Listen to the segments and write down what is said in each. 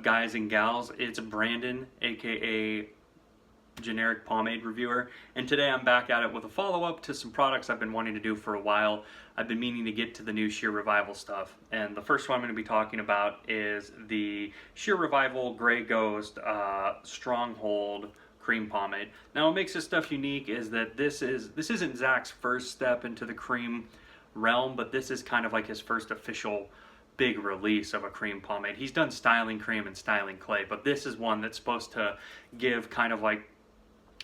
guys and gals? It's Brandon, aka Generic Pomade Reviewer, and today I'm back at it with a follow-up to some products I've been wanting to do for a while. I've been meaning to get to the new Shear Revival stuff, and the first one I'm going to be talking about is the Shear Revival Grey Ghost Stronghold Cream Pomade. Now what makes this stuff unique is that this isn't Zach's first step into the cream realm, but this is kind of like his first official big release of a cream pomade. He's done styling cream and styling clay, but this is one that's supposed to give kind of like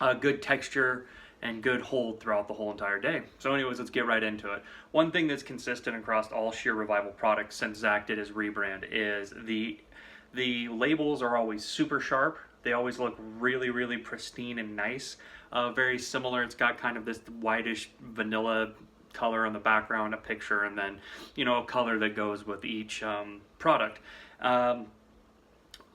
a good texture and good hold throughout the whole entire day. So anyways, let's get right into it. One thing that's consistent across all Shear Revival products since Zach did his rebrand is the labels are always super sharp. They always look really, really pristine and nice. Very similar. It's got kind of this whitish vanilla color on the background, a picture, and then, you know, a color that goes with each product.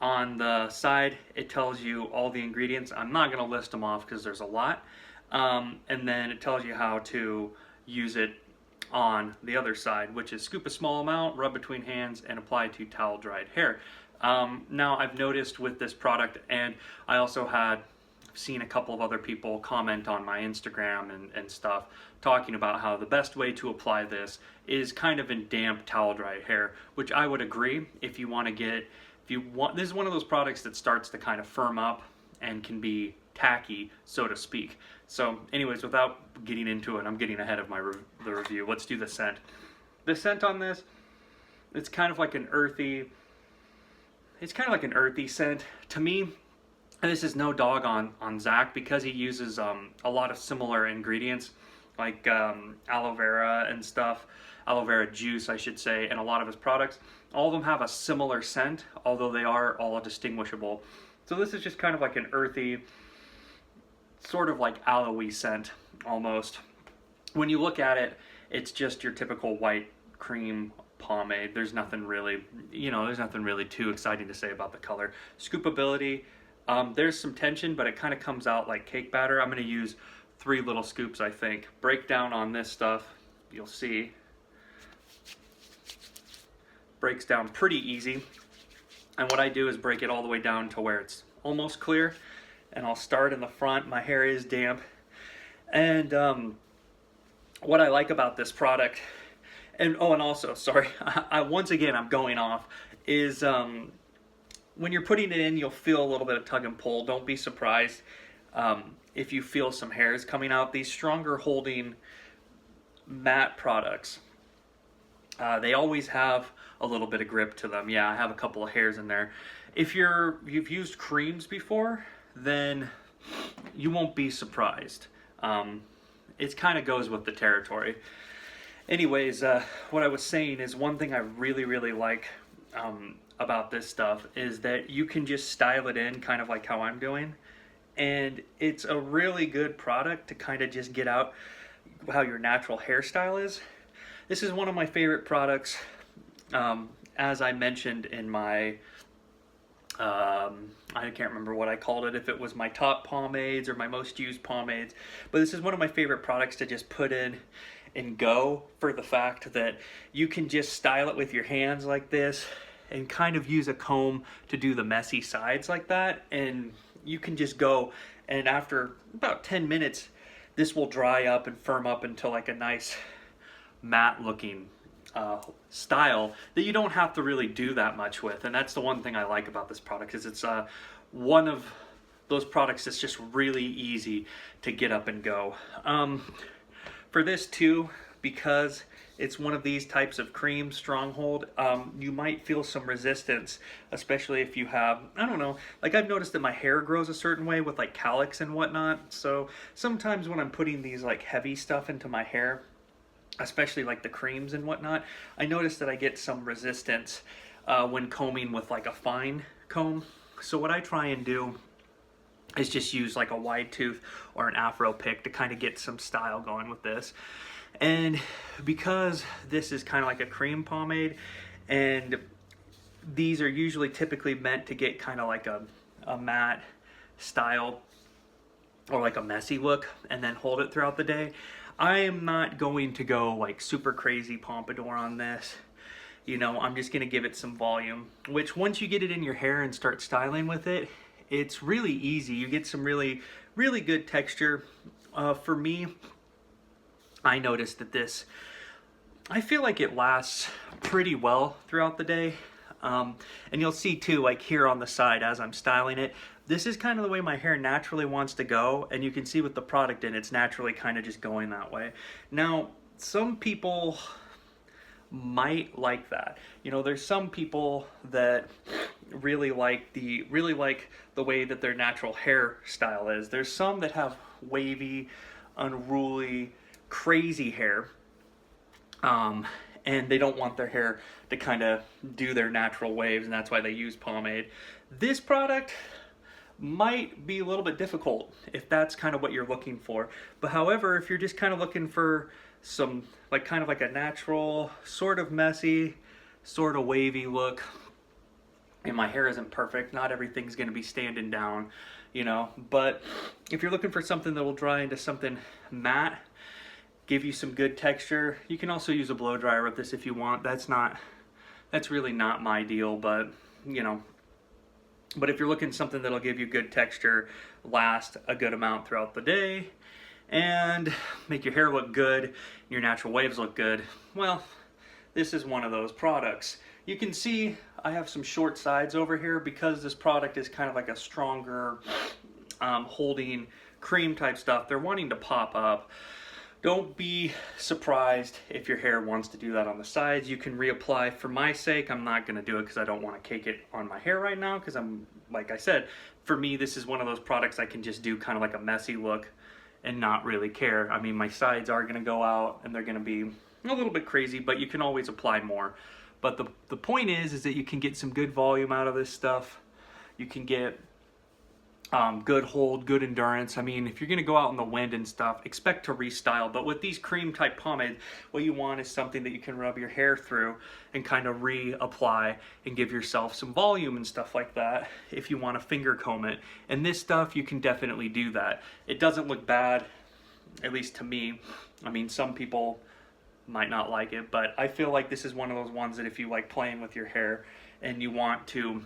On the side, it tells you all the ingredients. I'm not going to list them off because there's a lot. And then it tells you how to use it on the other side, which is scoop a small amount, rub between hands, and apply to towel dried hair. Now I've noticed with this product, and I also had seen a couple of other people comment on my Instagram and stuff talking about how the best way to apply this is kind of in damp towel dried hair, which I would agree. If you want, this is one of those products that starts to kind of firm up and can be tacky, so to speak. So anyways, without getting into it, I'm getting ahead of the review. Let's do the scent. The scent on this, it's kind of like an earthy scent to me. And this is no dog on Zach, because he uses a lot of similar ingredients like aloe vera and stuff, aloe vera juice I should say, and a lot of his products. All of them have a similar scent, although they are all distinguishable. So this is just kind of like an earthy, sort of like aloe-y scent almost. When you look at it, it's just your typical white cream pomade. There's nothing really too exciting to say about the color. Scoopability, there's some tension, but it kind of comes out like cake batter. I'm going to use 3 little scoops, I think. Breakdown on this stuff, you'll see, breaks down pretty easy. And what I do is break it all the way down to where it's almost clear. And I'll start in the front. My hair is damp. And what I like about this product, and also, sorry, once again I'm going off, is when you're putting it in, you'll feel a little bit of tug and pull. Don't be surprised if you feel some hairs coming out. These stronger holding matte products, they always have a little bit of grip to them. Yeah, I have a couple of hairs in there. If you've used creams before, then you won't be surprised. It kind of goes with the territory. Anyways, what I was saying is, one thing I really, really like about this stuff is that you can just style it in kind of like how I'm doing, and it's a really good product to kind of just get out how your natural hairstyle is. This is one of my favorite products. As I mentioned in my I can't remember what I called it, if it was my top pomades or my most used pomades, but this is one of my favorite products to just put in and go, for the fact that you can just style it with your hands like this and kind of use a comb to do the messy sides like that, and you can just go, and after about 10 minutes this will dry up and firm up into like a nice matte looking style that you don't have to really do that much with. And that's the one thing I like about this product, is it's one of those products that's just really easy to get up and go. For this too, because it's one of these types of cream stronghold, you might feel some resistance, especially if you have, I don't know, like I've noticed that my hair grows a certain way with like calyx and whatnot. So sometimes when I'm putting these like heavy stuff into my hair, especially like the creams and whatnot, I notice that I get some resistance when combing with like a fine comb. So what I try and do is just use like a wide tooth or an afro pick to kind of get some style going with this. And because this is kind of like a cream pomade, and these are usually typically meant to get kind of like a matte style or like a messy look and then hold it throughout the day, I am not going to go like super crazy pompadour on this. you know, I'm just gonna give it some volume, which once you get it in your hair and start styling with it, it's really easy. You get some really, really good texture. For me, I noticed that this, I feel like it lasts pretty well throughout the day. And you'll see too, like here on the side as I'm styling it, this is kind of the way my hair naturally wants to go, and you can see with the product in, it's naturally kind of just going that way. Now, some people might like that. You know, there's some people that really like the way that their natural hairstyle is. There's some that have wavy, unruly, crazy hair. And they don't want their hair to kind of do their natural waves, and that's why they use pomade. This product might be a little bit difficult if that's kind of what you're looking for. But however, if you're just kind of looking for some, like kind of like a natural, sort of messy, sort of wavy look, and my hair isn't perfect, not everything's gonna be standing down, you know, but if you're looking for something that will dry into something matte, give you some good texture. You can also use a blow dryer with this if you want. That's really not my deal, but you know, but if you're looking for something that'll give you good texture, last a good amount throughout the day, and make your hair look good, your natural waves look good, well, this is one of those products. You can see I have some short sides over here because this product is kind of like a stronger holding cream type stuff. They're wanting to pop up. Don't be surprised if your hair wants to do that on the sides. You can reapply. For my sake, I'm not going to do it because I don't want to cake it on my hair right now, because I'm, like I said, for me, this is one of those products I can just do kind of like a messy look and not really care. I mean, my sides are going to go out and they're going to be a little bit crazy, but you can always apply more. But the point is that you can get some good volume out of this stuff. You can get good hold, good endurance. I mean, if you're going to go out in the wind and stuff, expect to restyle. But with these cream type pomades, what you want is something that you can rub your hair through and kind of reapply and give yourself some volume and stuff like that if you want to finger comb it. And this stuff, you can definitely do that. It doesn't look bad, at least to me. I mean, some people might not like it, but I feel like this is one of those ones that if you like playing with your hair and you want to,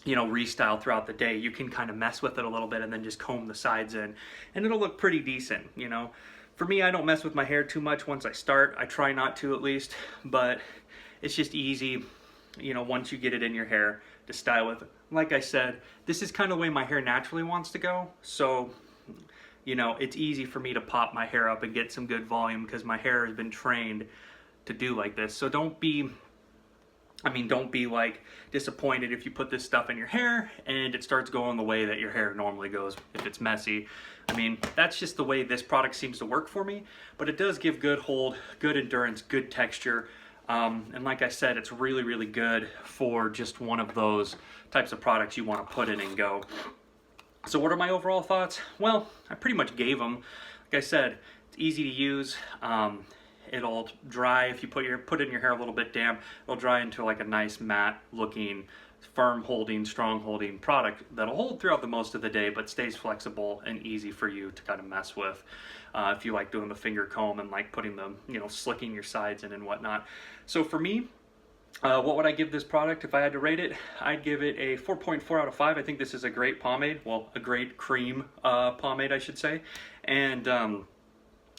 you know, restyle throughout the day, you can kind of mess with it a little bit and then just comb the sides in, and it'll look pretty decent, you know. For me, I don't mess with my hair too much once I start. I try not to, at least, but it's just easy, you know, once you get it in your hair to style with it. Like I said, this is kind of the way my hair naturally wants to go, so you know, it's easy for me to pop my hair up and get some good volume because my hair has been trained to do like this. So don't be like disappointed if you put this stuff in your hair and it starts going the way that your hair normally goes if it's messy. I mean, that's just the way this product seems to work for me, but it does give good hold, good endurance, good texture. And like I said, it's really, really good for just one of those types of products you want to put in and go. So what are my overall thoughts? Well, I pretty much gave them. Like I said, it's easy to use. It'll dry if you put it in your hair a little bit damp. It'll dry into like a nice matte looking, firm holding, strong holding product that'll hold throughout the most of the day, but stays flexible and easy for you to kind of mess with. If you like doing the finger comb and like putting the, you know, slicking your sides in and whatnot. So for me, what would I give this product if I had to rate it? I'd give it a 4.4 out of 5. I think this is a great pomade. Well, a great cream pomade, I should say. And,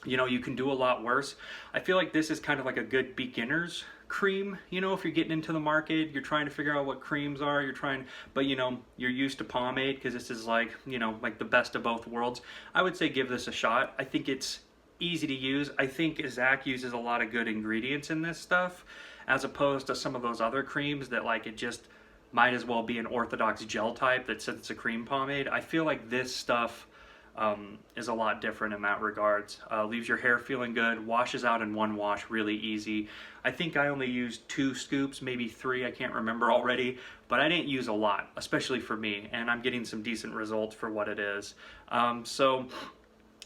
you know, you can do a lot worse. I feel like this is kind of like a good beginner's cream. You know, if you're getting into the market, you're trying to figure out what creams are, but you know, you're used to pomade because this is like, you know, like the best of both worlds. I would say give this a shot. I think it's easy to use. I think Zach uses a lot of good ingredients in this stuff, as opposed to some of those other creams that like it just might as well be an orthodox gel type that says it's a cream pomade. I feel like this stuff is a lot different in that regards. Leaves your hair feeling good, washes out in one wash really easy. I think I only used 2 scoops, maybe 3, I can't remember already, but I didn't use a lot, especially for me, and I'm getting some decent results for what it is. So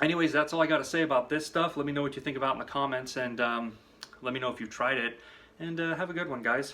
anyways, that's all I got to say about this stuff. Let me know what you think about in the comments, and let me know if you've tried it. And have a good one, guys.